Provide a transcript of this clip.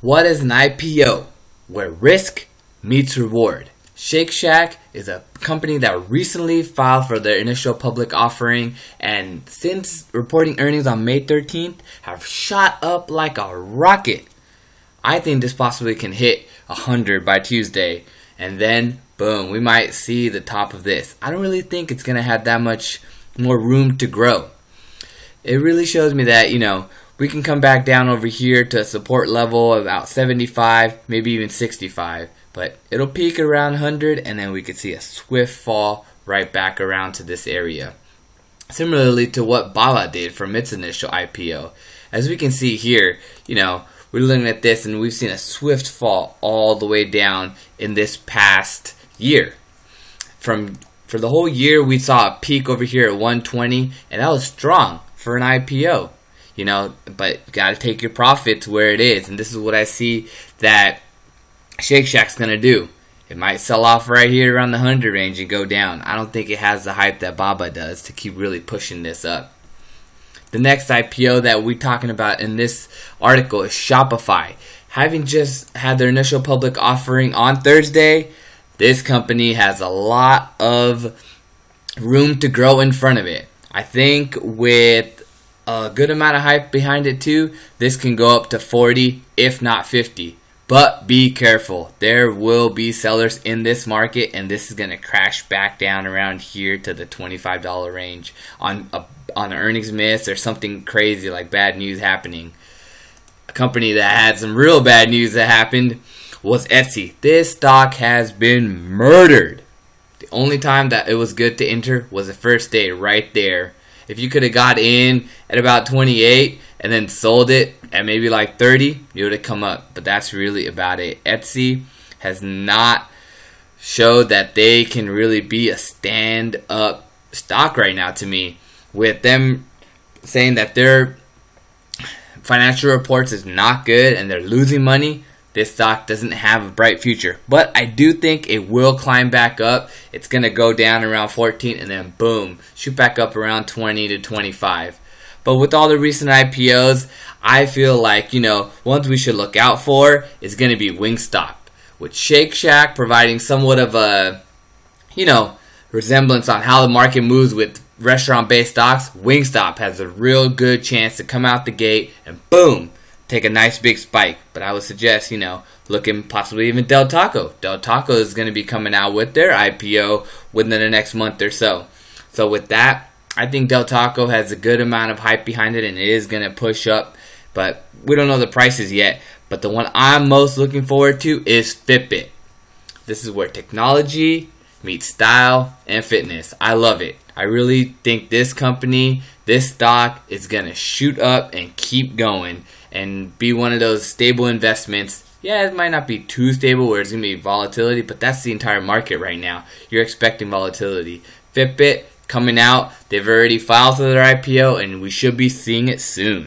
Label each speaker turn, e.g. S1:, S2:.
S1: What is an IPO? Where risk meets reward. Shake Shack is a company that recently filed for their initial public offering, and since reporting earnings on May 13th have shot up like a rocket. I think this possibly can hit 100 by Tuesday, and then boom, we might see the top of this. I don't really think it's going to have that much more room to grow. It really shows me that, we can come back down over here to a support level of about 75, maybe even 65. But it'll peak around 100, and then we could see a swift fall right back around to this area. Similarly to what Baba did from its initial IPO. As we can see here, we're looking at this and we've seen a swift fall all the way down in this past year. For the whole year, we saw a peak over here at 120, and that was strong for an IPO. But you got to take your profits where it is, and this is what I see that Shake Shack's going to do. It might sell off right here around the 100 range and go down. I don't think it has the hype that Baba does to keep really pushing this up. The next IPO that we're talking about in this article is Shopify. Having just had their initial public offering on Thursday, this company has a lot of room to grow in front of it. I think with a good amount of hype behind it too, this can go up to 40, if not 50. But be careful. There will be sellers in this market, and this is going to crash back down around here to the $25 range on an earnings miss or something crazy like bad news happening. A company that had some real bad news that happened was Etsy. This stock has been murdered. The only time that it was good to enter was the first day right there. If you could have got in at about 28 and then sold it at maybe like 30, you would have come up. But that's really about it. Etsy has not showed that they can really be a stand-up stock right now to me. With them saying that their financial reports is not good and they're losing money, this stock doesn't have a bright future. But I do think it will climb back up. It's going to go down around 14 and then boom, shoot back up around 20 to 25. But with all the recent IPOs, I feel like, ones we should look out for is going to be Wingstop. With Shake Shack providing somewhat of a, resemblance on how the market moves with restaurant-based stocks, Wingstop has a real good chance to come out the gate and boom, take a nice big spike. But I would suggest, looking possibly even Del Taco. Del Taco is going to be coming out with their IPO within the next month or so. So with that, I think Del Taco has a good amount of hype behind it and it is going to push up. But we don't know the prices yet. But the one I'm most looking forward to is Fitbit. This is where technology meets style and fitness. I love it. I really think this company, this stock is going to shoot up and keep going and be one of those stable investments. Yeah, it might not be too stable where it's going to be volatility, but that's the entire market right now. You're expecting volatility. Fitbit coming out, they've already filed for their IPO and we should be seeing it soon.